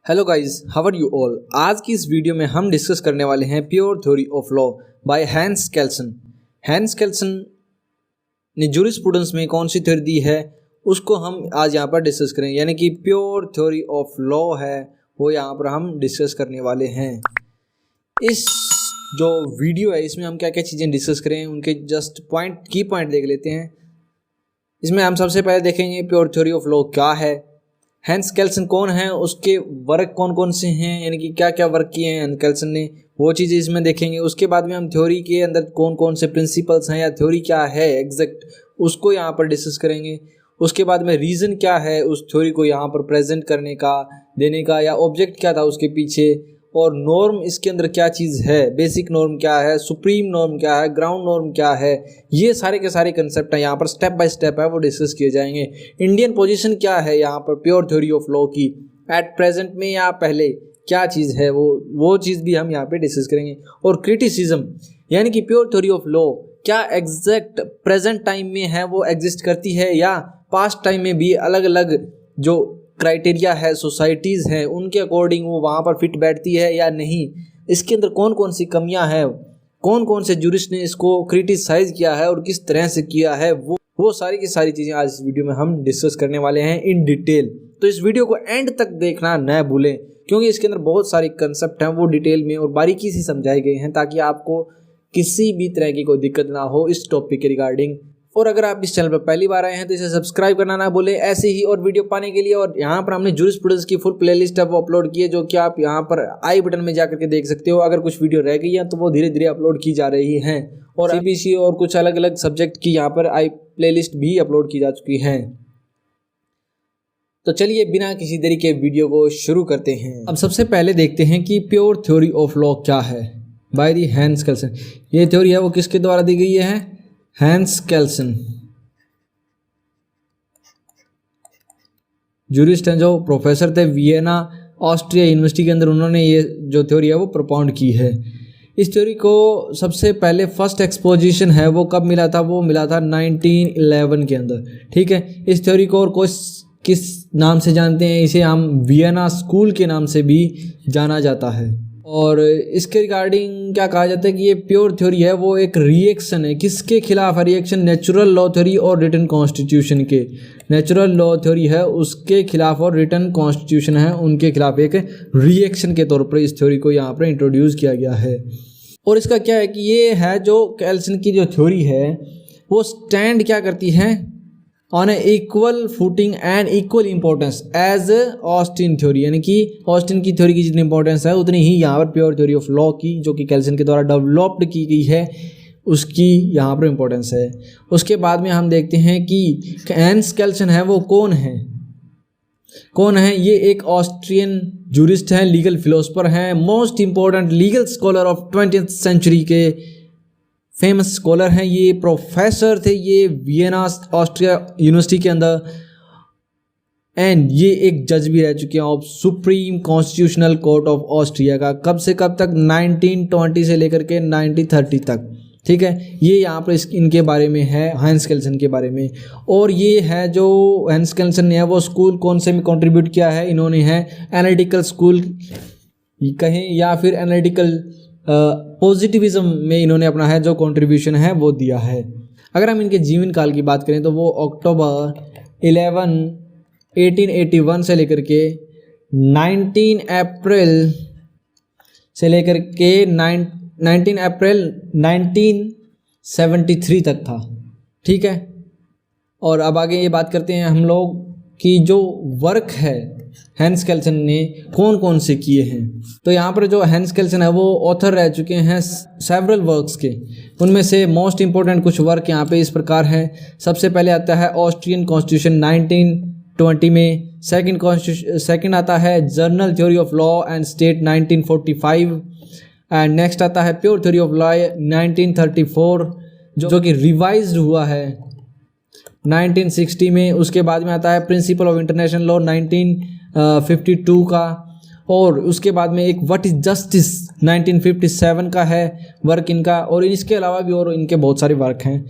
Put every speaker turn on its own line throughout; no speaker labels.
Hello guys, how are you all. आज की इस वीडियो में हम डिस्कस करने वाले हैं pure theory of law by Hans Kelsen. Hans Kelsen ने जूरिस्प्रूडेंस में कौन सी थ्योरी दी है उसको हम आज यहाँ पर डिस्कस करेंगे, यानी कि प्योर थ्योरी ऑफ लॉ है वो यहाँ पर हम डिस्कस करने वाले हैं। इस जो वीडियो है इसमें हम क्या क्या चीज़ें डिस्कस करें उनके जस्ट की पॉइंट देख लेते हैं। इसमें हम सबसे पहले देखेंगे प्योर थ्योरी ऑफ लॉ क्या है, हैंस केल्सन कौन है, उसके वर्क कौन कौन से हैं, यानी कि क्या क्या वर्क किए हैं हैंस केल्सन ने, वो चीज़ें इसमें देखेंगे। उसके बाद में हम थ्योरी के अंदर कौन कौन से प्रिंसिपल्स हैं या थ्योरी क्या है एग्जैक्ट उसको यहाँ पर डिस्कस करेंगे। उसके बाद में रीज़न क्या है उस थ्योरी को यहाँ पर प्रेजेंट करने का, देने का, या ऑब्जेक्ट क्या था उसके पीछे, और नॉर्म इसके अंदर क्या चीज़ है, बेसिक नॉर्म क्या है, सुप्रीम नॉर्म क्या है, ग्राउंड नॉर्म क्या है, ये सारे के सारे कंसेप्ट हैं यहाँ पर स्टेप बाय स्टेप है वो डिस्कस किए जाएंगे। इंडियन पोजीशन क्या है यहाँ पर प्योर थ्योरी ऑफ लॉ की एट प्रेजेंट में या पहले क्या चीज़ है वो चीज़ भी हम यहाँ पे डिस्कस करेंगे। और क्रिटिसिज्म यानी कि प्योर थ्योरी ऑफ लॉ क्या एग्जैक्ट प्रेजेंट टाइम में है वो एग्जिस्ट करती है या पास्ट टाइम में भी अलग अलग जो क्राइटेरिया है सोसाइटीज़ हैं उनके अकॉर्डिंग वो वहाँ पर फिट बैठती है या नहीं, इसके अंदर कौन कौन सी कमियां हैं, कौन कौन से जूरिस्ट ने इसको क्रिटिसाइज किया है और किस तरह से किया है, वो सारी की सारी चीज़ें आज इस वीडियो में हम डिस्कस करने वाले हैं इन डिटेल। तो इस वीडियो को एंड तक देखना न भूलें क्योंकि इसके अंदर बहुत सारे कंसेप्ट हैं वो डिटेल में और बारीकी से समझाए गए हैं ताकि आपको किसी भी तरह की कोई दिक्कत ना हो इस टॉपिक के रिगार्डिंग। और अगर आप इस चैनल पर पहली बार आए हैं तो इसे सब्सक्राइब करना ना भूलें ऐसे ही और वीडियो पाने के लिए। और यहाँ पर हमने जूरिस्प्रूडेंस की फुल प्लेलिस्ट है वो अपलोड की है जो कि आप यहाँ पर आई बटन में जाकर के देख सकते हो। अगर कुछ वीडियो रह गई है तो वो धीरे धीरे अपलोड की जा रही हैं और सीबीसी और कुछ अलग अलग सब्जेक्ट की यहाँ पर आई प्लेलिस्ट भी अपलोड की जा चुकी हैं। तो चलिए बिना किसी देरी के वीडियो को शुरू करते हैं। अब सबसे पहले देखते हैं कि प्योर थ्योरी ऑफ लॉ क्या है बाय दी हैंस केल्सन। ये थ्योरी है वो किसके द्वारा दी गई है, हैंस केल्सन जूरिस्ट हैं जो प्रोफेसर थे वियना ऑस्ट्रिया यूनिवर्सिटी के अंदर, उन्होंने ये जो थ्योरी है वो प्रपोंड की है। इस थ्योरी को सबसे पहले फर्स्ट एक्सपोजिशन है वो कब मिला था, वो मिला था 1911 के अंदर। ठीक है, इस थ्योरी को और किस नाम से जानते हैं, इसे हम वियना स्कूल के नाम से भी जाना जाता है। और इसके रिगार्डिंग क्या कहा जाता है कि ये प्योर थ्योरी है वो एक रिएक्शन है, किसके खिलाफ है रिएक्शन, नेचुरल लॉ थ्योरी और रिटन कॉन्स्टिट्यूशन के। नेचुरल लॉ थ्योरी है उसके खिलाफ और रिटन कॉन्स्टिट्यूशन है उनके खिलाफ एक रिएक्शन के तौर पर इस थ्योरी को यहाँ पर इंट्रोड्यूस किया गया है। और इसका क्या है कि ये है जो केल्सन की जो थ्योरी है वो स्टैंड क्या करती है on a equal footing and equal importance as Austin theory, यानी कि ऑस्टिन की थ्योरी की जितनी इंपॉर्टेंस है उतनी ही यहाँ पर प्योर थ्योरी ऑफ लॉ की जो कि केल्सन के द्वारा डेवलप्ड की गई है उसकी यहाँ पर इंपॉर्टेंस है। उसके बाद में हम देखते हैं कि हैंस केल्सन है वो कौन है। ये एक ऑस्ट्रियन जूरिस्ट हैं, लीगल फिलोसफर हैं, most important legal scholar of 20th century के फेमस स्कॉलर हैं। ये प्रोफेसर थे ये वियना ऑस्ट्रिया यूनिवर्सिटी के अंदर, एंड ये एक जज भी रह चुके हैं of supreme constitutional court of Austria का। कब से कब तक, 1920 से लेकर के 1930 तक। ठीक है, ये यहाँ पर इनके बारे में है हैंस केल्सन के बारे में। और ये है जो हैंस केल्सन ने है वो स्कूल कौन से में कंट्रीब्यूट किया है, इन्होंने है एनालिटिकल स्कूल कहें या फिर एनालिटिकल पॉजिटिविज्म में इन्होंने अपना है जो कंट्रीब्यूशन है वो दिया है। अगर हम इनके जीवन काल की बात करें तो वो अक्टूबर 11, 1881 से लेकर के 19 अप्रैल से लेकर के 19 अप्रैल 1973 तक था। ठीक है, और अब आगे ये बात करते हैं हम लोग कि जो वर्क है हैंस केल्सन ने कौन कौन से किए हैं। तो यहाँ पर जो हैंस केल्सन है वो ऑथर रह चुके हैं सेवरल वर्क्स के, उनमें से मोस्ट इंपॉर्टेंट कुछ वर्क यहाँ पे इस प्रकार हैं। सबसे पहले आता है ऑस्ट्रियन कॉन्स्टिट्यूशन 1920 में, सेकंड आता है journal theory of law and state 1945, and next आता है प्योर थ्योरी ऑफ लॉ 1934 जो कि रिवाइज्ड हुआ है 1960 में। उसके बाद में आता है प्रिंसिपल ऑफ इंटरनेशनल लॉ 1952 का, और उसके बाद में एक व्हाट इज जस्टिस 1957 का है वर्क इनका। और इसके अलावा भी और इनके बहुत सारे वर्क हैं।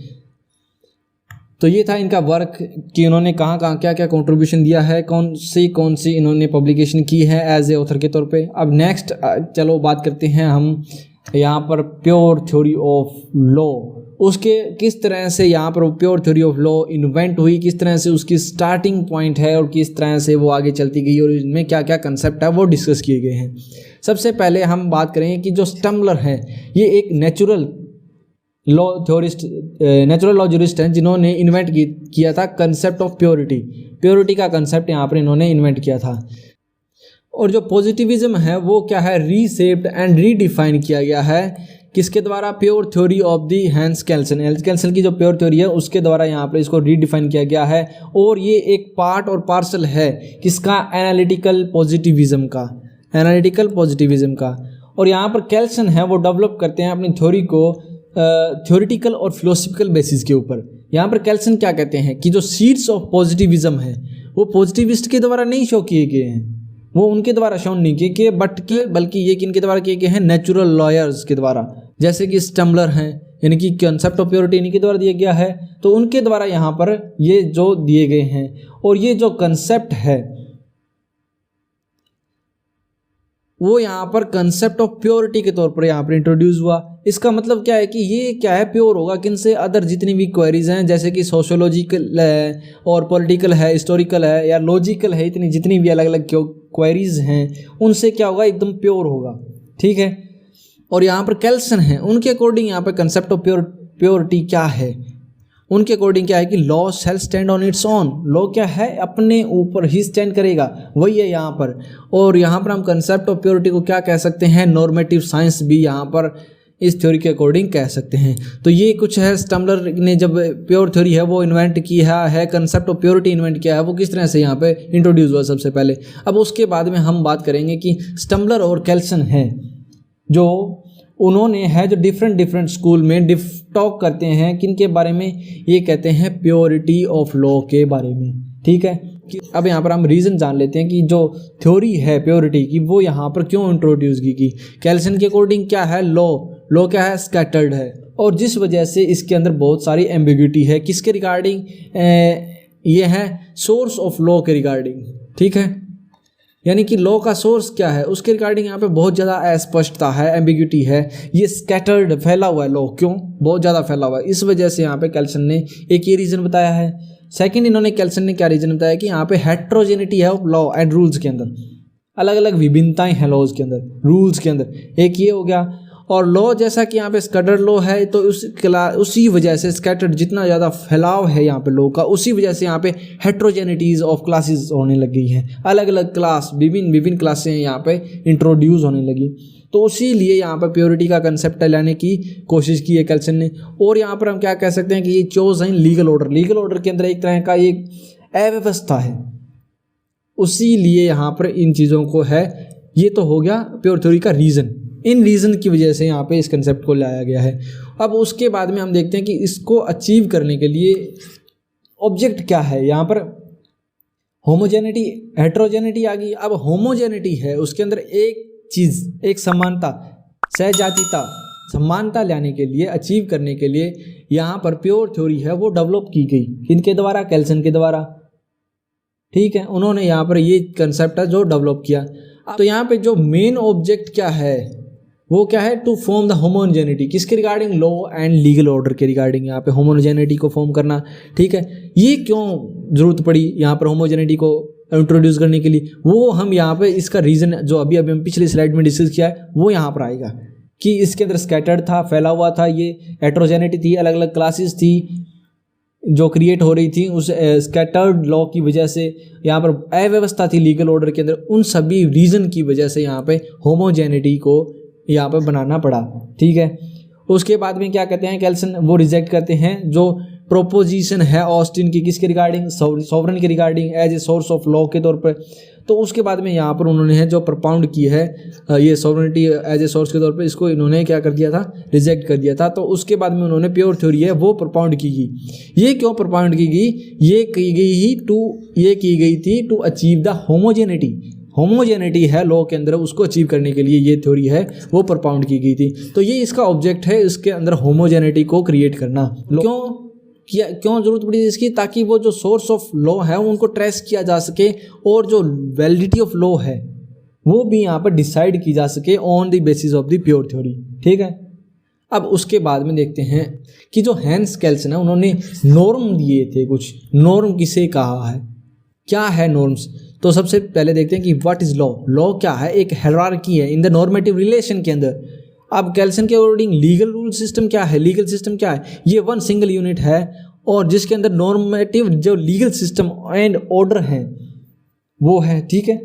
तो ये था इनका वर्क कि इन्होंने कहाँ कहाँ क्या क्या कंट्रीब्यूशन दिया है, कौन सी इन्होंने पब्लिकेशन की है एज ए ऑथर के तौर पे। अब नेक्स्ट चलो बात करते हैं हम यहाँ पर प्योर थ्योरी ऑफ लॉ, उसके किस तरह से यहाँ पर pure theory of law invent हुई, किस तरह से उसकी स्टार्टिंग पॉइंट है और किस तरह से वो आगे चलती गई और इनमें क्या क्या कंसेप्ट है वो डिस्कस किए गए हैं। सबसे पहले हम बात करेंगे कि जो स्टम्बलर है ये एक नेचुरल लॉ जूरिस्ट हैं जिन्होंने इन्वेंट किया था कंसेप्ट ऑफ प्योरिटी का कंसेप्ट यहाँ पर इन्होंने इन्वेंट किया था। और जो पॉजिटिविज्म है वो क्या है, रीसेप्ड एंड रीडिफाइन किया गया है किसके द्वारा, pure theory of the Hans Kelsen की जो प्योर थ्योरी है उसके द्वारा यहाँ पर इसको रीडिफाइन किया गया है। और ये एक पार्ट और पार्सल है किसका, एनालिटिकल पॉजिटिविज्म का। और यहाँ पर कैल्सन है वो डेवलप करते हैं अपनी थ्योरी को थ्योरेटिकल और फिलोसफिकल बेसिस के ऊपर। यहाँ पर कैल्सन क्या कहते हैं कि जो सीड्स ऑफ पॉजिटिविज्म है वो पॉजिटिविस्ट के द्वारा नहीं शो किए गए हैं, वो उनके द्वारा शो नहीं किए गए बल्कि ये किनके द्वारा किए गए हैं, नेचुरल लॉयर्स के द्वारा, जैसे कि स्टम्बलर हैं, यानी कि कंसेप्ट ऑफ प्योरिटी इनके द्वारा दिया गया है, तो उनके द्वारा यहाँ पर ये जो दिए गए हैं। और ये जो कंसेप्ट है वो यहाँ पर कंसेप्ट ऑफ प्योरिटी के तौर पर यहाँ पर इंट्रोड्यूस हुआ। इसका मतलब क्या है कि ये क्या है, प्योर होगा किन से, अदर जितनी भी क्वेरीज हैं जैसे कि सोशियोलॉजिकल है और पॉलिटिकल है, हिस्टोरिकल है या लॉजिकल है, इतनी जितनी भी अलग अलग क्वेरीज हैं उनसे क्या होगा, एकदम प्योर होगा, ठीक है। और यहाँ पर कैल्सन है, उनके अकॉर्डिंग यहाँ पर कंसेप्ट ऑफ प्योरिटी क्या है, उनके अकॉर्डिंग क्या है कि law shall stand on its own, law क्या है अपने ऊपर ही स्टैंड करेगा, वही है यहाँ पर। और यहाँ पर हम कंसेप्ट ऑफ प्योरिटी को क्या कह सकते हैं, नॉर्मेटिव साइंस भी यहाँ पर इस थ्योरी के अकॉर्डिंग कह सकते हैं। तो ये कुछ है, स्टम्बलर ने जब प्योर थ्योरी है वो इन्वेंट किया है, कंसेप्ट ऑफ प्योरिटी इन्वेंट किया है, वो किस तरह से यहाँ पे इंट्रोड्यूस हुआ सबसे पहले। अब उसके बाद में हम बात करेंगे कि स्टम्बलर और कैल्सन हैं जो उन्होंने है जो डिफरेंट स्कूल में टॉक करते हैं किनके बारे में, ये कहते हैं प्योरिटी ऑफ लॉ के बारे में, ठीक है। कि अब यहाँ पर हम रीज़न जान लेते हैं कि जो थ्योरी है प्योरिटी की वो यहाँ पर क्यों इंट्रोड्यूस की। कैल्सन के अकॉर्डिंग क्या है, लॉ क्या है, स्कैटर्ड है, और जिस वजह से इसके अंदर बहुत सारी एम्बिग्यूटी है किसके रिगार्डिंग, ये है सोर्स ऑफ लॉ के रिगार्डिंग, ठीक है। यानी कि लॉ का सोर्स क्या है उसके रिगार्डिंग यहाँ पे बहुत ज़्यादा अस्पष्टता है, एम्बिग्यूटी है, ये स्कैटर्ड फैला हुआ है लॉ, क्यों, बहुत ज़्यादा फैला हुआ है, इस वजह से यहाँ पे कैल्सन ने एक ये रीज़न बताया है। सेकंड इन्होंने कैल्सन ने क्या रीज़न बताया कि यहाँ पे हेट्रोजेनिटी है ऑफ लॉ एंड रूल्स के अंदर, अलग अलग विभिन्नताएं हैं लॉज के अंदर, रूल्स के अंदर, एक ये हो गया। और लॉ जैसा कि यहाँ पे स्कैटर्ड लॉ है तो उसी वजह से स्कैटर्ड जितना ज़्यादा फैलाव है यहाँ पे लॉ का, उसी वजह से यहाँ पे हेट्रोजेनिटीज़ ऑफ क्लासेस होने लग गई हैं, अलग अलग क्लास, विभिन्न क्लासें यहाँ पे इंट्रोड्यूस होने लगी। तो उसी लिए यहाँ पर प्योरिटी का कंसेप्ट लाने की कोशिश की है कैल्सन ने। और यहाँ पर हम क्या कह सकते हैं कि ये चोज है लीगल ऑर्डर के अंदर एक तरह का एक अव्यवस्था है, उसी लिए यहाँ पर इन चीज़ों को है। ये तो हो गया प्योर थ्योरी का रीज़न, इन रीज़न की वजह से यहाँ पे इस कंसेप्ट को लाया गया है। अब उसके बाद में हम देखते हैं कि इसको अचीव करने के लिए ऑब्जेक्ट क्या है। यहाँ पर होमोजेनिटी, हेट्रोजेनिटी आ गई। अब होमोजेनिटी है उसके अंदर एक चीज़, एक समानता, सहजातीता, समानता लाने के लिए, अचीव करने के लिए यहाँ पर प्योर थ्योरी है वो डेवलप की गई, इनके द्वारा, कैल्सन के द्वारा, ठीक है। उन्होंने यहाँ पर ये कंसेप्ट है जो डेवलप किया। तो यहाँ पे जो मेन ऑब्जेक्ट क्या है वो क्या है, टू फॉर्म द होमोजेनिटी, किसके regarding, law and legal order के रिगार्डिंग यहाँ पे होमोजेनिटी को फॉर्म करना, ठीक है। ये क्यों जरूरत पड़ी यहाँ पर होमोजेनिटी को इंट्रोड्यूस करने के लिए, वो हम यहाँ पे इसका रीज़न जो अभी हम पिछली स्लाइड में डिस्कस किया है वो यहाँ पर आएगा कि इसके अंदर स्कैटर्ड था, फैला हुआ था, ये हेट्रोजेनिटी थी, अलग अलग क्लासेस थी जो क्रिएट हो रही थी उस स्कैटर्ड लॉ की वजह से, यहाँ पर अव्यवस्था थी लीगल ऑर्डर के अंदर, उन सभी रीज़न की वजह से यहाँ पे होमोजेनिटी को यहाँ पर बनाना पड़ा, ठीक है। उसके बाद में क्या कहते हैं कैल्सन, वो रिजेक्ट करते हैं जो प्रोपोजिशन है ऑस्टिन की, किसके रिगार्डिंग, सॉवरन के regarding as a source of law के तौर पर। तो उसके बाद में यहाँ पर उन्होंने है जो प्रपाउंड की है ये सॉवरनिटी एज ए सोर्स के तौर पे, इसको इन्होंने क्या कर दिया था, रिजेक्ट कर दिया था। तो उसके बाद में उन्होंने प्योर थ्योरी है वो प्रपाउंड की गई। ये क्यों प्रपाउंड की गई, ये की गई थी टू अचीव द होमोजेनिटी है लॉ के अंदर, उसको अचीव करने के लिए ये थ्योरी है वो प्रपाउंड की गई थी। तो ये इसका ऑब्जेक्ट है, इसके अंदर होमोजेनिटी को क्रिएट करना। क्यों, क्यों जरूरत पड़ी इसकी, ताकि वो जो सोर्स ऑफ लॉ है उनको ट्रेस किया जा सके और जो वैलिडिटी ऑफ लॉ है वो भी यहाँ पर डिसाइड की जा सके on the basis of the pure theory. ठीक है, अब उसके बाद में देखते हैं कि जो हैंस केल्सन है उन्होंने नॉर्म दिए थे कुछ। नॉर्म किसे कहा है, क्या है नॉर्म्स? तो सबसे पहले देखते हैं कि व्हाट इज लॉ। लॉ क्या है? एक हायरार्की है इन द नॉर्मेटिव रिलेशन के अंदर। अब केल्सन के अकॉर्डिंग लीगल रूल सिस्टम क्या है? लीगल सिस्टम क्या है? ये वन सिंगल यूनिट है और जिसके अंदर नॉर्मेटिव जो लीगल सिस्टम एंड ऑर्डर है वो है। ठीक है,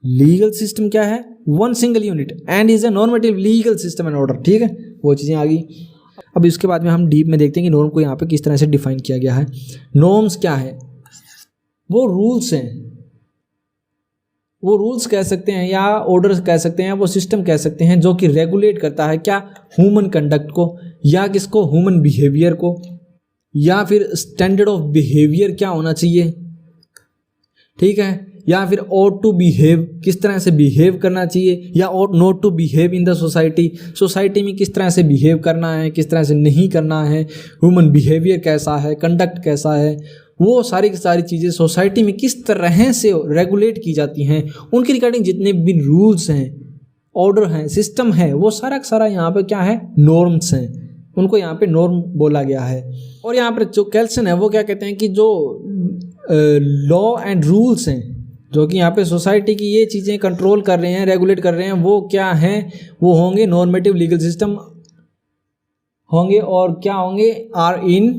लीगल सिस्टम क्या है? One single unit and is a normative legal system and order. ठीक है, वो चीज़ें आ गई। अब इसके बाद में हम डीप में देखते हैं कि नॉर्म को यहाँ पे किस तरह से डिफाइन किया गया है। नॉर्म्स क्या है? वो रूल्स हैं, वो रूल्स कह सकते हैं या ऑर्डर कह सकते हैं, वो सिस्टम कह सकते हैं जो कि रेगुलेट करता है क्या? ह्यूमन कंडक्ट को, या किसको? ह्यूमन बिहेवियर को, या फिर स्टैंडर्ड ऑफ बिहेवियर क्या होना चाहिए। ठीक है, या फिर ought टू बिहेव, किस तरह से बिहेव करना चाहिए, या ought not to behave in the society, society में किस तरह से बिहेव करना है, किस तरह से नहीं करना है, ह्यूमन बिहेवियर कैसा है, कंडक्ट कैसा है, वो सारी की सारी चीज़ें सोसाइटी में किस तरह से रेगुलेट की जाती हैं, उनके रिगार्डिंग जितने भी रूल्स हैं, ऑर्डर हैं, सिस्टम है, वो सारा का सारा यहाँ पे क्या है? नॉर्म्स हैं। उनको यहाँ पे नॉर्म बोला गया है। और यहाँ पर जो केल्सन है वो क्या कहते हैं कि जो लॉ एंड रूल्स हैं जो कि यहाँ पे सोसाइटी की ये चीज़ें कंट्रोल कर रहे हैं, रेगुलेट कर रहे हैं, वो क्या हैं? वो होंगे नॉर्मेटिव लीगल सिस्टम होंगे। और क्या होंगे? आर इन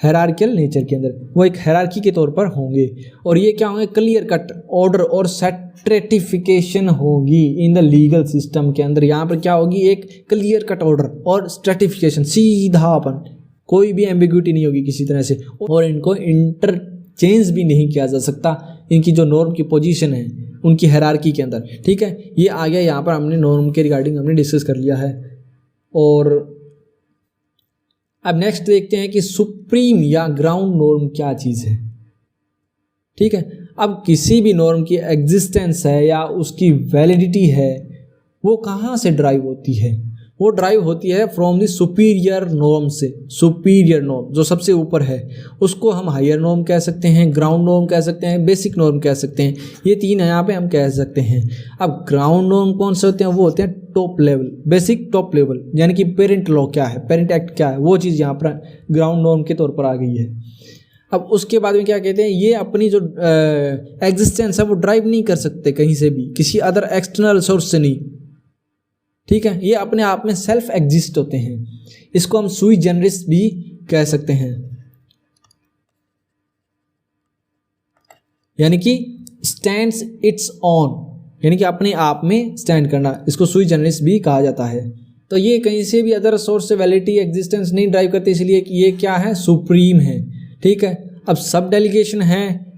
हायरार्किकल नेचर के अंदर, वो एक हायरार्की के तौर पर होंगे। और ये क्या होंगे? क्लियर कट ऑर्डर और स्ट्रेटिफिकेशन होगी इन द लीगल सिस्टम के अंदर। यहाँ पर क्या होगी? एक क्लियर कट ऑर्डर और स्ट्रेटिफिकेशन, सीधापन, कोई भी एम्बिग्यूटी नहीं होगी किसी तरह से, और इनको इंटरचेंज भी नहीं किया जा सकता। इनकी जो नॉर्म की पोजीशन है उनकी हायरार्की के अंदर। ठीक है, ये आ गया। यहाँ पर हमने नॉर्म के रिगार्डिंग हमने डिस्कस कर लिया है। और अब नेक्स्ट देखते हैं कि सुप्रीम या ग्राउंड नॉर्म क्या चीज़ है। ठीक है, अब किसी भी नॉर्म की एग्जिस्टेंस है या उसकी वैलिडिटी है वो कहाँ से ड्राइव होती है? वो ड्राइव होती है फ्रॉम द सुपीरियर नॉर्म से। सुपीरियर नॉर्म जो सबसे ऊपर है उसको हम हायर नॉर्म कह सकते हैं, ग्राउंड नॉर्म कह सकते हैं, बेसिक नॉर्म कह सकते हैं। ये तीन यहाँ पे हम कह सकते हैं। अब ग्राउंड नॉर्म कौन से होते हैं? वो होते हैं top level, basic top level, यानी कि पेरेंट लॉ क्या है, पेरेंट एक्ट क्या है, वो चीज़ यहाँ पर ग्राउंड नॉर्म के तौर पर आ गई है। अब उसके बाद में क्या कहते हैं? ये अपनी जो एग्जिस्टेंस है वो ड्राइव नहीं कर सकते कहीं से भी, किसी अदर एक्सटर्नल सोर्स से नहीं। ठीक है, ये अपने आप में सेल्फ एग्जिस्ट होते हैं। इसको हम सुई जनरिस भी कह सकते हैं, यानी कि स्टैंड्स इट्स ऑन, यानी कि अपने आप में स्टैंड करना, इसको सुई जनरिस भी कहा जाता है। तो ये कहीं से भी अदर सोर्स से वैलिडिटी एग्जिस्टेंस नहीं ड्राइव करते, इसलिए कि ये क्या है? सुप्रीम है। ठीक है, अब सब डेलीगेशन है,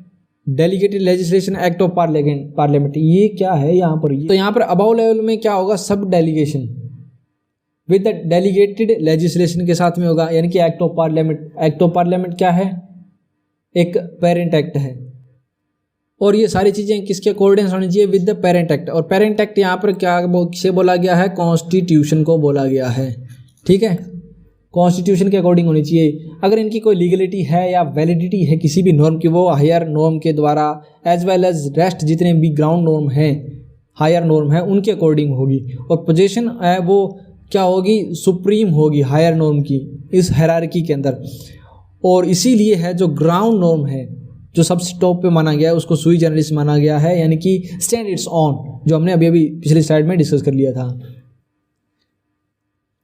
delegated legislation act of parliament, ये क्या है यहाँ पर? तो यहाँ पर अबाउ लेवल में क्या होगा? सब delegation with the delegated legislation के साथ में होगा, यानी कि act of parliament. Act of parliament क्या है? एक पेरेंट एक्ट है। और ये सारी चीज़ें किसके अकॉर्डिंग होनी चाहिए? With the parent act. और पेरेंट एक्ट यहाँ पर क्या किसे बोला गया है? कॉन्स्टिट्यूशन को बोला गया है। ठीक है, कॉन्स्टिट्यूशन के अकॉर्डिंग होनी चाहिए। अगर इनकी कोई लीगलिटी है या वैलिडिटी है किसी भी नॉर्म की, वो हायर नॉर्म के द्वारा एज वेल एज रेस्ट जितने भी ग्राउंड नॉर्म हैं, हायर नॉर्म है, उनके अकॉर्डिंग होगी। और पोजीशन है वो क्या होगी? सुप्रीम होगी हायर नॉर्म की इस हायरार्की के अंदर। और इसीलिए है जो ग्राउंड नॉर्म है जो सबसे टॉप पे माना गया है उसको सुई जनरिस माना गया है, यानी कि स्टैंड इट्स ऑन, जो हमने अभी पिछली स्लाइड में डिस्कस कर लिया था।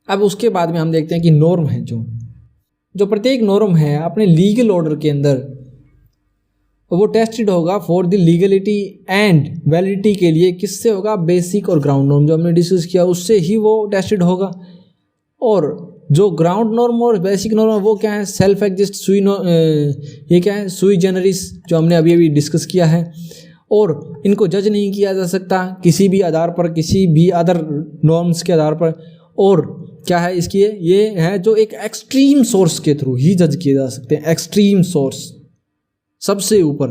अब उसके बाद में हम देखते हैं कि नॉर्म है जो प्रत्येक नॉर्म है अपने लीगल ऑर्डर के अंदर वो टेस्टेड होगा for the legality and validity के लिए। किससे होगा? बेसिक और ग्राउंड नॉर्म जो हमने डिस्कस किया उससे ही वो टेस्टेड होगा। और जो ग्राउंड नॉर्म और बेसिक नॉर्म वो क्या है? सेल्फ एग्जिस्ट सुई ये क्या है? सुई जनरिस, जो हमने अभी डिस्कस किया है। और इनको जज नहीं किया जा सकता किसी भी आधार पर, किसी भी अदर नॉर्म्स के आधार पर। और क्या है इसकी? ये है जो एक एक्सट्रीम सोर्स के थ्रू ही जज किए जा सकते हैं, एक्सट्रीम सोर्स सबसे ऊपर।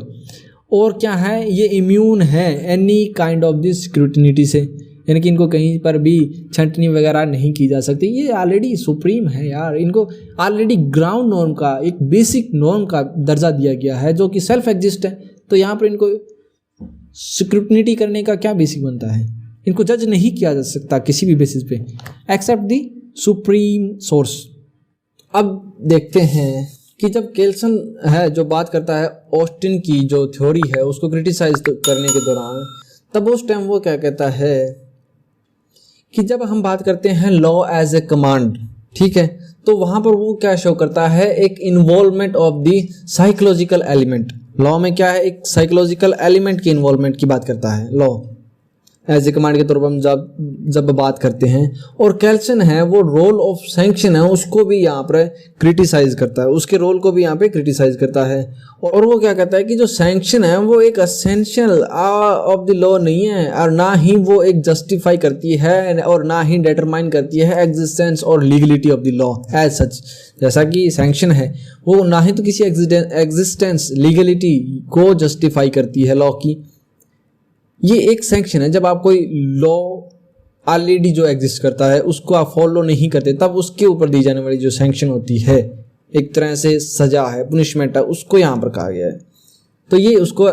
और क्या है? ये इम्यून है एनी काइंड ऑफ दिस स्क्रूटिनिटी से, यानी कि इनको कहीं पर भी छंटनी वगैरह नहीं की जा सकती। ये ऑलरेडी सुप्रीम है यार, इनको ऑलरेडी ग्राउंड नॉर्म का, एक बेसिक नॉर्म का दर्जा दिया गया है जो कि सेल्फ एग्जिस्ट है। तो यहाँ पर इनको स्क्रूटनिटी करने का क्या बेसिक बनता है? इनको जज नहीं किया जा सकता किसी भी बेसिस पे एक्सेप्ट दी सुप्रीम सोर्स। अब देखते हैं कि जब केल्सन है जो बात करता है ऑस्टिन की जो थ्योरी है उसको क्रिटिसाइज करने के दौरान, तब उस टाइम वो क्या कहता है कि जब हम बात करते हैं लॉ एज ए कमांड, ठीक है, तो वहां पर वो क्या शो करता है, एक involvement of the psychological element. Law में क्या है, एक साइकोलॉजिकल एलिमेंट की इन्वॉल्वमेंट की बात करता है लॉ एज ए कमांड के तौर पर हम जब बात करते हैं। और केल्सन है वो रोल ऑफ सैंक्शन है उसको भी यहाँ पर क्रिटिसाइज करता है, उसके रोल को भी यहाँ पे क्रिटिसाइज करता है। और वो क्या कहता है कि जो सैंक्शन है वो एक एसेंशियल ऑफ द लॉ नहीं है, और ना ही वो एक जस्टिफाई करती है और ना ही डिटरमाइन करती है एग्जिस्टेंस और legality of the law as such. जैसा कि सैंक्शन है वो ना ही तो किसी एग्जिस्टेंस लीगलिटी को जस्टिफाई करती है लॉ की। ये एक सैंक्शन है, जब आप कोई लॉ ऑलरेडी जो एग्जिस्ट करता है उसको आप फॉलो नहीं करते तब उसके ऊपर दी जाने वाली जो सैंक्शन होती है, एक तरह से सजा है, पुनिशमेंट है, उसको यहाँ पर कहा गया है। तो ये उसको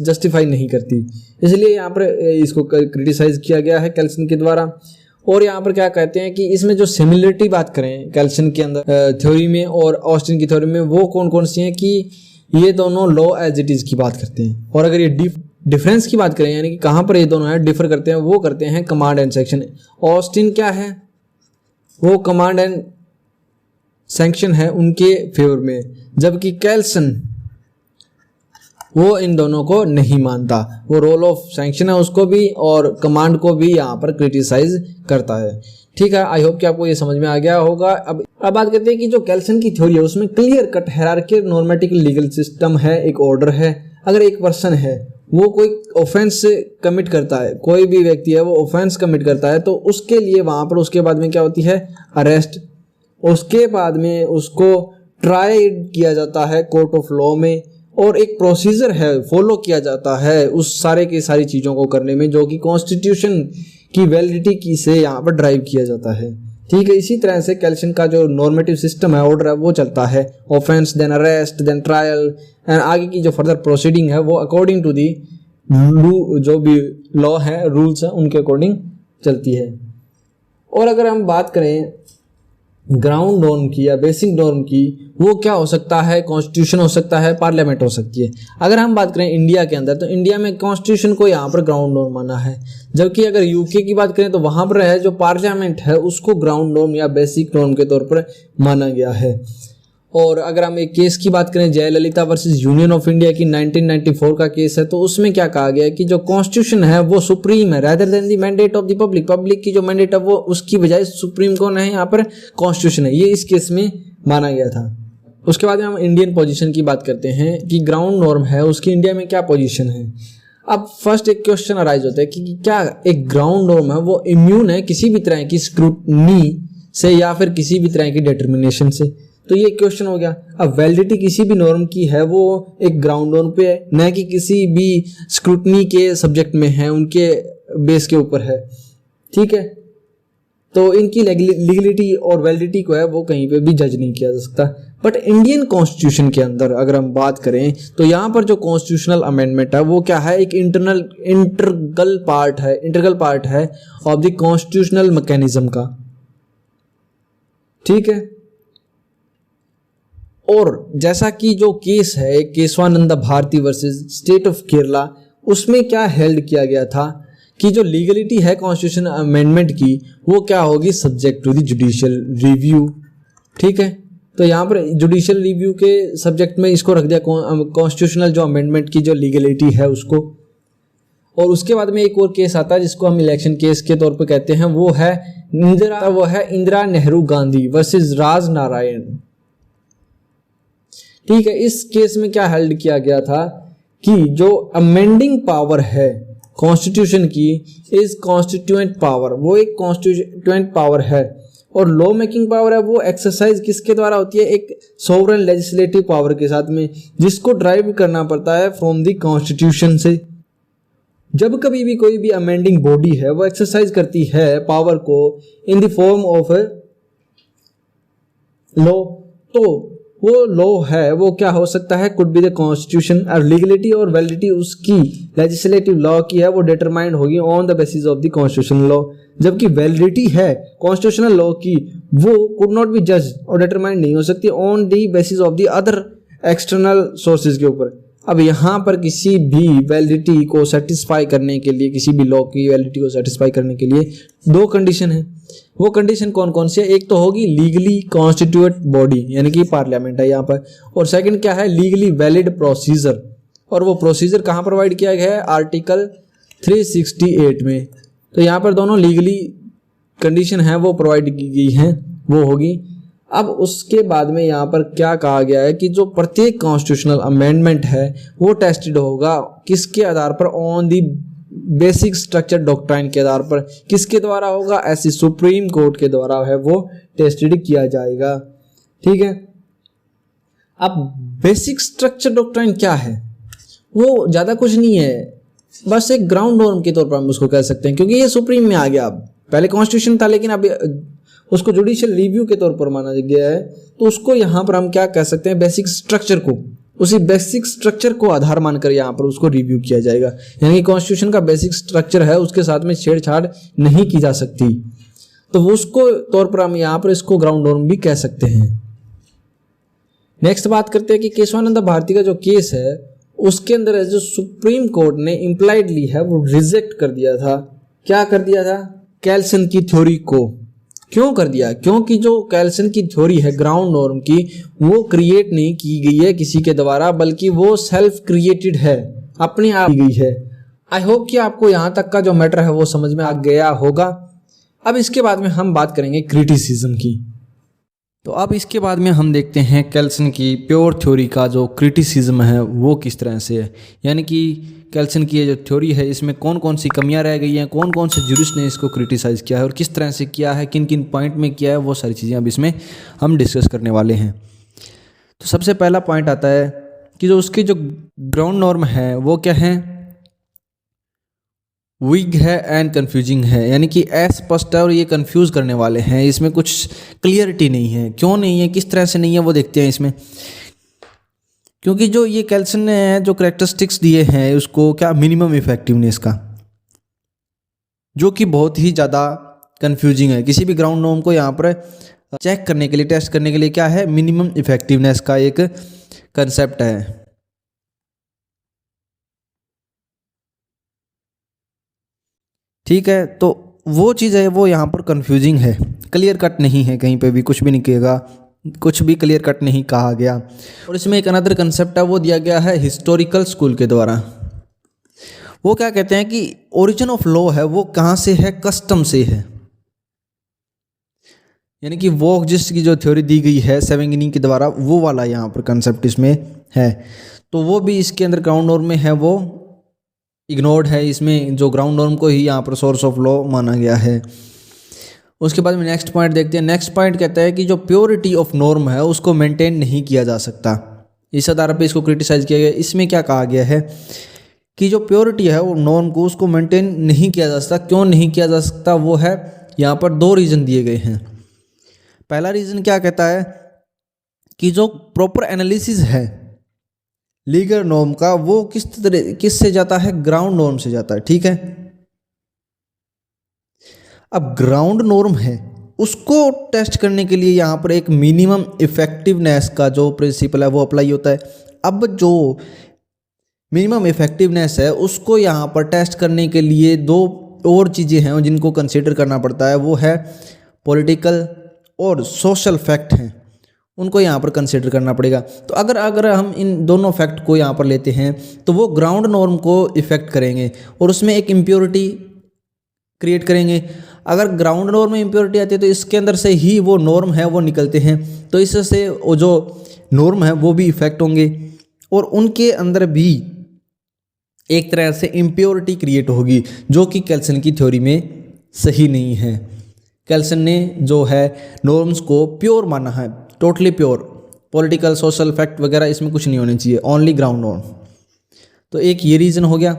जस्टिफाई नहीं करती, इसलिए यहाँ पर इसको क्रिटिसाइज किया गया है केल्सन के द्वारा। और यहाँ पर क्या कहते हैं कि इसमें जो सिमिलरिटी बात करें केल्सन के अंदर थ्योरी में और ऑस्टिन की थ्योरी में, वो कौन कौन सी हैं कि ये दोनों लॉ एज इट इज़ की बात करते हैं। और अगर ये डिफरेंस की बात करें यानी कि कहाँ पर ये दोनों है डिफर करते हैं, वो करते हैं कमांड एंड सैंक्शन। ऑस्टिन क्या है, वो कमांड एंड सैंक्शन है उनके फेवर में, जबकि केल्सन वो इन दोनों को नहीं मानता, वो रोल ऑफ सैंक्शन है उसको भी और कमांड को भी यहाँ पर क्रिटिसाइज करता है। ठीक है, आई होप कि आपको ये समझ में आ गया होगा। अब बात करते हैं कि जो केल्सन की थ्योरी है उसमें clear cut hierarchical normative legal system है, एक ऑर्डर है। अगर एक पर्सन है वो कोई ऑफेंस कमिट करता है, कोई भी व्यक्ति है वो ऑफेंस कमिट करता है, तो उसके लिए वहाँ पर उसके बाद में क्या होती है, अरेस्ट। उसके बाद में उसको ट्राई किया जाता है कोर्ट ऑफ लॉ में, और एक प्रोसीजर है फॉलो किया जाता है उस सारे की सारी चीज़ों को करने में जो कि कॉन्स्टिट्यूशन की वैलिडिटी की से यहाँ पर ड्राइव किया जाता है। ठीक है, इसी तरह से केल्सन का जो नॉर्मेटिव सिस्टम है, ऑर्डर है, वो चलता है। Offence, then arrest, then trial and आगे की जो फर्दर प्रोसीडिंग है वो अकॉर्डिंग टू दी जो भी लॉ है, रूल्स है, उनके अकॉर्डिंग चलती है। और अगर हम बात करें ग्राउंड नॉर्म की या बेसिक नॉर्म की, वो क्या हो सकता है, कॉन्स्टिट्यूशन हो सकता है, पार्लियामेंट हो सकती है। अगर हम बात करें इंडिया के अंदर, तो इंडिया में कॉन्स्टिट्यूशन को यहाँ पर ग्राउंड नॉर्म माना है, जबकि अगर यूके की बात करें तो वहाँ पर है जो पार्लियामेंट है उसको ग्राउंड नॉर्म या बेसिक नॉर्म के तौर पर माना गया है। और अगर हम एक केस की बात करें Jayalalithaa versus union of India की 1994 का केस है, तो उसमें क्या कहा गया है कि जो कॉन्स्टिट्यूशन है वो सुप्रीम है rather than the mandate of the public. Public की जो मैंडेट है वो उसकी बजाय सुप्रीम कौन है, यहाँ पर कॉन्स्टिट्यूशन है, ये इस केस में माना गया था। उसके बाद में हम इंडियन पोजीशन की बात करते हैं कि ग्राउंड नॉर्म है उसकी इंडिया में क्या पोजीशन है। अब फर्स्ट एक क्वेश्चन अराइज होता है कि क्या एक ग्राउंड नॉर्म है वो इम्यून है किसी भी तरह की स्क्रूटनी से या फिर किसी भी तरह की डिटर्मिनेशन से, तो ये क्वेश्चन हो गया। अब वैलिडिटी किसी भी नॉर्म की है वो एक ग्राउंड नॉर्म पे है, न कि किसी भी स्क्रूटनी के सब्जेक्ट में है, उनके बेस के ऊपर है। ठीक है, तो इनकी लीगलिटी और वैलिडिटी को है वो कहीं पे भी जज नहीं किया जा सकता। बट इंडियन कॉन्स्टिट्यूशन के अंदर अगर हम बात करें तो यहाँ पर जो कॉन्स्टिट्यूशनल अमेंडमेंट है वो क्या है, एक इंटरगल पार्ट है ऑफ द कॉन्स्टिट्यूशनल मैकेनिज्म का। ठीक है, और जैसा कि जो केस है Kesavananda Bharati versus state of Kerala, उसमें क्या हेल्ड किया गया था कि जो लीगलिटी है कॉन्स्टिट्यूशन अमेंडमेंट की वो क्या होगी, subject to the judicial review. ठीक है, तो यहाँ पर जुडिशियल रिव्यू के सब्जेक्ट में इसको रख दिया कॉन्स्टिट्यूशनल जो अमेंडमेंट की जो लीगलिटी है उसको। और उसके बाद में एक और केस आता है जिसको हम इलेक्शन केस के तौर पर कहते हैं, वो है इंदिरा नेहरू गांधी वर्सेस राज नारायण। ठीक है, इस केस में क्या हेल्ड किया गया था कि जो अमेंडिंग पावर है कॉन्स्टिट्यूशन की इज कॉन्स्टिट्यूएंट पावर, वो एक कॉन्स्टिट्यूएंट पावर है, और लॉ मेकिंग पावर है वो एक्सरसाइज किसके द्वारा होती है, एक सोवरेन लेजिस्लेटिव पावर के साथ में, जिसको ड्राइव करना पड़ता है फ्रॉम द कॉन्स्टिट्यूशन से। जब कभी भी कोई भी अमेंडिंग बॉडी है वो एक्सरसाइज करती है पावर को in the form of law, तो वो लॉ है वो क्या हो सकता है, कुड बी द कॉन्स्टिट्यूशन, और लीगलिटी और वैलिडिटी उसकी लेजिस्लेटिव लॉ की है वो डिटरमाइंड होगी on the basis of the constitutional law, जबकि वैलिडिटी है कॉन्स्टिट्यूशनल लॉ की वो कुड नॉट बी जज और डिटरमाइंड नहीं हो सकती on the basis of the other external sources के ऊपर। अब यहाँ पर किसी भी वैलिडिटी को सेटिस्फाई करने के लिए, किसी भी लॉ की वैलिडिटी को सेटिस्फाई करने के लिए दो कंडीशन है। वो कंडीशन कौन कौन सी है, एक तो होगी लीगली कॉन्स्टिट्यूट बॉडी यानी कि पार्लियामेंट है यहाँ पर, और सेकंड क्या है, लीगली वैलिड प्रोसीजर, और वो प्रोसीजर कहाँ प्रोवाइड किया गया है, आर्टिकल 368 में। तो यहाँ पर दोनों लीगली कंडीशन है वो प्रोवाइड की गई हैं, वो होगी। अब उसके बाद में यहाँ पर क्या कहा गया है कि जो प्रत्येक कॉन्स्टिट्यूशनल अमेंडमेंट है वो टेस्टेड होगा किसके आधार पर, on the basic structure doctrine के आधार पर। किसके द्वारा होगा, ऐसी सुप्रीम कोर्ट के द्वारा है वो टेस्टेड किया जाएगा। ठीक है, अब बेसिक स्ट्रक्चर डॉक्ट्राइन क्या है, वो ज़्यादा कुछ नहीं है, बस एक ग्राउंड नॉर्म के तौर पर हम उसको कह सकते हैं, क्योंकि ये सुप्रीम में आ गया। अब पहले कॉन्स्टिट्यूशन था लेकिन अब उसको जुडिशियल रिव्यू के तौर पर माना गया है, तो उसको यहाँ पर हम क्या कह सकते हैं, बेसिक स्ट्रक्चर को, उसी बेसिक स्ट्रक्चर को आधार मानकर यहाँ पर उसको रिव्यू किया जाएगा। यानी कि कॉन्स्टिट्यूशन का बेसिक स्ट्रक्चर है उसके साथ में छेड़छाड़ नहीं की जा सकती, तो उसको तौर पर हम यहाँ पर इसको ग्राउंड नॉर्म भी कह सकते हैं। नेक्स्ट बात करते हैं कि केशवानंद भारती का जो केस है उसके अंदर जो सुप्रीम कोर्ट ने इम्प्लाइडली है वो रिजेक्ट कर दिया था। क्या कर दिया था, केल्सन की थ्योरी को। क्यों कर दिया, क्योंकि जो केल्सन की थ्योरी है ग्राउंड नॉर्म की, वो क्रिएट नहीं की गई है किसी के द्वारा, बल्कि वो सेल्फ क्रिएटेड है, अपने आप की गई है। आई होप कि आपको यहाँ तक का जो मैटर है वो समझ में आ गया होगा। अब इसके बाद में हम बात करेंगे क्रिटिसिज्म की। तो अब इसके बाद में हम देखते हैं केल्सन की प्योर थ्योरी का जो क्रिटिसिज्म है वो किस तरह से है, यानी कि केल्सन की ये जो थ्योरी है इसमें कौन कौन सी कमियां रह गई हैं, कौन कौन से जूरिस्ट ने इसको क्रिटिसाइज़ किया है और किस तरह से किया है, किन किन पॉइंट में किया है, वो सारी चीज़ें अब इसमें हम डिस्कस करने वाले हैं। तो सबसे पहला पॉइंट आता है कि जो उसकी जो ग्राउंड नॉर्म है वो क्या है, वीक है एंड कंफ्यूजिंग है, यानी कि अस्पष्ट है और ये कंफ्यूज करने वाले हैं, इसमें कुछ क्लियरिटी नहीं है। क्यों नहीं है, किस तरह से नहीं है, वो देखते हैं इसमें। क्योंकि जो ये केल्सन ने जो करेक्टरिस्टिक्स दिए हैं उसको क्या, मिनिमम इफेक्टिवनेस का, जो कि बहुत ही ज़्यादा कंफ्यूजिंग है। किसी भी ग्राउंड नॉर्म को यहाँ पर चेक करने के लिए, टेस्ट करने के लिए क्या है, मिनिमम इफेक्टिवनेस का एक कंसेप्ट है। ठीक है, तो वो चीज़ है वो यहाँ पर कंफ्यूजिंग है, क्लियर कट नहीं है, कहीं पे भी कुछ भी नहीं कहेगा, कुछ भी क्लियर कट नहीं कहा गया। और इसमें एक अनदर कंसेप्ट है वो दिया गया है हिस्टोरिकल स्कूल के द्वारा। वो क्या कहते हैं कि ओरिजिन ऑफ लॉ है वो कहाँ से है, कस्टम से है, यानी कि वो जिसकी जो थ्योरी दी गई है सेवेंगिनी के द्वारा, वो वाला यहाँ पर कंसेप्ट इसमें है। तो वो भी इसके अंदर ग्राउंड नॉर्म में है वो इग्नोर्ड है, इसमें जो ग्राउंड नॉर्म को ही यहाँ पर सोर्स ऑफ लॉ माना गया है। उसके बाद में नेक्स्ट पॉइंट देखते हैं। नेक्स्ट पॉइंट कहता है कि जो प्योरिटी ऑफ नॉर्म है उसको मेंटेन नहीं किया जा सकता, इस आधार पे इसको क्रिटिसाइज किया गया। इसमें क्या कहा गया है कि जो प्योरिटी है वो नॉर्म को उसको मेंटेन नहीं किया जा सकता। क्यों नहीं किया जा सकता, वो है यहाँ पर दो रीज़न दिए गए हैं। पहला रीज़न क्या कहता है कि जो प्रॉपर एनालिसिस है लीगल नॉर्म का वो किस से जाता है, ग्राउंड नॉर्म से जाता है। ठीक है, अब ग्राउंड नॉर्म है उसको टेस्ट करने के लिए यहाँ पर एक मिनिमम इफेक्टिवनेस का जो प्रिंसिपल है वो अप्लाई होता है। अब जो मिनिमम इफेक्टिवनेस है उसको यहाँ पर टेस्ट करने के लिए दो और चीज़ें हैं जिनको कंसीडर करना पड़ता है, वो है पॉलिटिकल और सोशल फैक्ट हैं, उनको यहाँ पर कंसीडर करना पड़ेगा। तो अगर हम इन दोनों फैक्ट को यहाँ पर लेते हैं तो वो ग्राउंड नॉर्म को इफेक्ट करेंगे और उसमें एक इम्प्योरिटी क्रिएट करेंगे। अगर ग्राउंड नॉर्म में इम्प्योरिटी आती है तो इसके अंदर से ही वो नॉर्म है वो निकलते हैं, तो इससे वो जो नॉर्म है वो भी इफेक्ट होंगे और उनके अंदर भी एक तरह से इम्प्योरिटी क्रिएट होगी, जो कि केल्सन की थ्योरी में सही नहीं है। केल्सन ने जो है नॉर्म्स को प्योर माना है, totally pure, political social fact वगैरह इसमें कुछ नहीं होने चाहिए, ओनली ग्राउंड नॉर्म। तो एक ये रीज़न हो गया।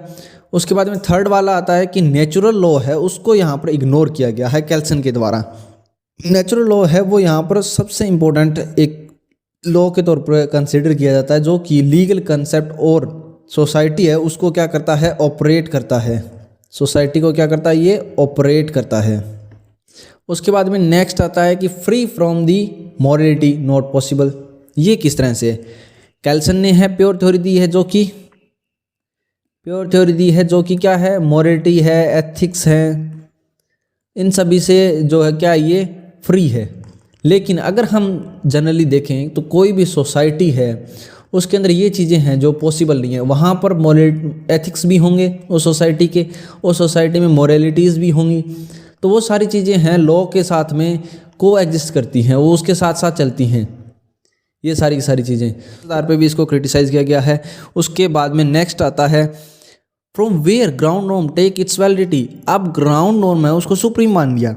उसके बाद में थर्ड वाला आता है कि नेचुरल लॉ है उसको यहाँ पर इग्नोर किया गया है केल्सन के द्वारा। नेचुरल लॉ है वो यहाँ पर सबसे इम्पोर्टेंट एक लॉ के तौर पर कंसिडर किया जाता है, जो कि लीगल कंसेप्ट और सोसाइटी है उसको क्या करता है, ऑपरेट करता है। सोसाइटी को क्या करता है, ये ऑपरेट करता है। उसके बाद में नेक्स्ट आता है कि free from the morality not possible. ये किस तरह से केल्सन ने है प्योर थ्योरी दी है, जो कि क्या है, मॉरलिटी है, एथिक्स है, इन सभी से जो है क्या ये फ्री है। लेकिन अगर हम जनरली देखें तो कोई भी सोसाइटी है उसके अंदर ये चीज़ें हैं जो पॉसिबल नहीं है। वहाँ पर मॉरल एथिक्स भी होंगे उस सोसाइटी के, उस सोसाइटी में मॉरलिटीज़ भी होंगी, तो वो सारी चीज़ें हैं लॉ के साथ में को एग्जिस्ट करती हैं, वो उसके साथ साथ चलती हैं, ये सारी की सारी चीज़ें। इस आधार पे भी इसको क्रिटिसाइज़ किया गया है। उसके बाद में नेक्स्ट आता है from where ground norm take its validity. अब ग्राउंड नॉर्म है उसको सुप्रीम मान लिया,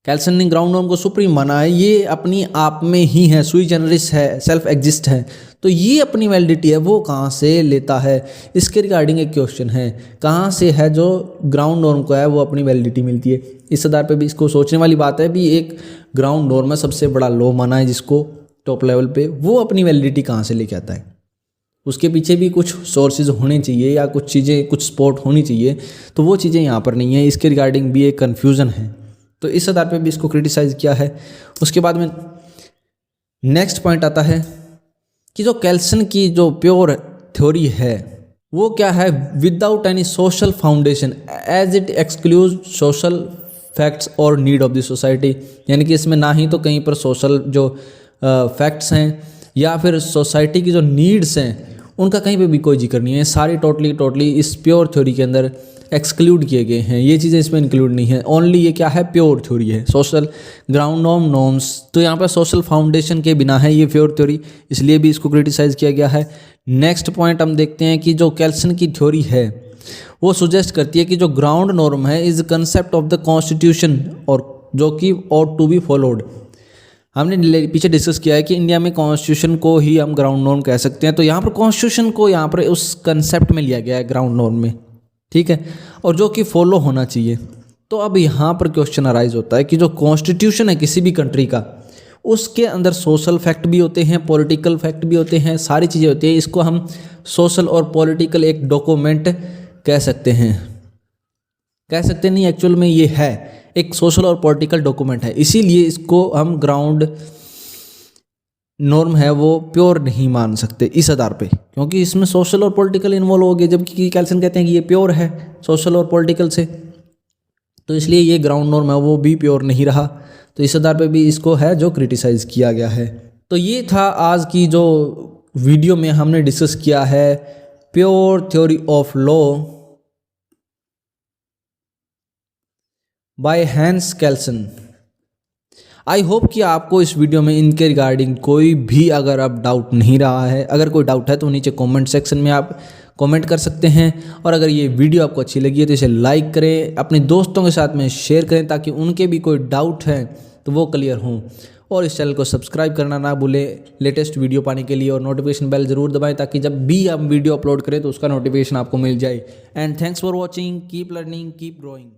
केल्सन ने ग्राउंड नॉर्म को सुप्रीम माना है, ये अपनी आप में ही है, सुई जनरिस है, सेल्फ एग्जिस्ट है, तो ये अपनी वैलिडिटी है वो कहाँ से लेता है, इसके रिगार्डिंग एक क्वेश्चन है, कहाँ से है जो ग्राउंड नॉर्म को है वो अपनी वैलिडिटी मिलती है। इस आधार पे भी इसको सोचने वाली बात है भी एक ग्राउंड नॉर्म है सबसे बड़ा लॉ माना है जिसको टॉप लेवल पे, वो अपनी वैलिडिटी कहाँ से लेके आता है, उसके पीछे भी कुछ सोर्सेज होने चाहिए या कुछ चीज़ें, कुछ सपोर्ट होनी चाहिए, तो वो चीज़ें यहाँ पर नहीं है। इसके रिगार्डिंग भी एक कन्फ्यूज़न है, तो इस आधार पे भी इसको क्रिटिसाइज़ किया है। उसके बाद में नेक्स्ट पॉइंट आता है कि जो केल्सन की जो प्योर थ्योरी है वो क्या है, without any social foundation as it excludes social facts और नीड ऑफ द सोसाइटी। यानी कि इसमें ना ही तो कहीं पर सोशल जो फैक्ट्स हैं या फिर सोसाइटी की जो नीड्स हैं उनका कहीं पे भी कोई जिक्र नहीं है। सारी टोटली इस प्योर थ्योरी के अंदर एक्सक्लूड किए गए हैं, ये चीज़ें इसमें इंक्लूड नहीं है। ओनली ये क्या है, प्योर थ्योरी है, सोशल ग्राउंड नॉर्म्स, तो यहाँ पर सोशल फाउंडेशन के बिना है ये प्योर थ्योरी, इसलिए भी इसको क्रिटिसाइज़ किया गया है। नेक्स्ट पॉइंट हम देखते हैं कि जो केल्सन की थ्योरी है वो सुजेस्ट करती है कि जो ग्राउंड नॉर्म है is concept of the constitution, और जो कि ऑट टू बी फॉलोड। हमने पीछे डिस्कस किया है कि इंडिया में कॉन्स्टिट्यूशन को ही हम ग्राउंड नॉर्म कह सकते हैं, तो यहाँ पर कॉन्स्टिट्यूशन को यहाँ पर उस कंसेप्ट में लिया गया है ग्राउंड नॉर्म में, ठीक है, और जो कि फॉलो होना चाहिए। तो अब यहाँ पर क्वेश्चन अराइज होता है कि जो कॉन्स्टिट्यूशन है किसी भी कंट्री का, उसके अंदर सोशल फैक्ट भी होते हैं, पॉलिटिकल फैक्ट भी होते हैं, सारी चीज़ें होती हैं। इसको हम सोशल और पॉलिटिकल एक डॉक्यूमेंट कह सकते नहीं, एक्चुअल में ये है एक सोशल और पॉलिटिकल डॉक्यूमेंट है, इसीलिए इसको हम ग्राउंड नॉर्म है वो प्योर नहीं मान सकते इस आधार पे, क्योंकि इसमें सोशल और पॉलिटिकल इन्वॉल्व हो गए, जबकि केल्सन कहते हैं कि ये प्योर है सोशल और पॉलिटिकल से, तो इसलिए ये ग्राउंड नॉर्म है वो भी प्योर नहीं रहा। तो इस आधार पे भी इसको है जो क्रिटिसाइज़ किया गया है। तो ये था आज की जो वीडियो में हमने डिस्कस किया है pure theory of law by Hans Kelsen. I hope कि आपको इस वीडियो में इनके रिगार्डिंग कोई भी अगर अब डाउट नहीं रहा है, अगर कोई डाउट है तो नीचे कमेंट सेक्शन में आप कमेंट कर सकते हैं, और अगर ये वीडियो आपको अच्छी लगी है तो इसे लाइक करें, अपने दोस्तों के साथ में शेयर करें ताकि उनके भी कोई डाउट है तो वो क्लियर हों, और इस चैनल को सब्सक्राइब करना ना भूलें लेटेस्ट वीडियो पाने के लिए, और नोटिफिकेशन बेल ज़रूर दबाएं ताकि जब भी हम वीडियो अपलोड करें तो उसका नोटिफिकेशन आपको मिल जाए। And thanks for watching, keep learning, keep growing.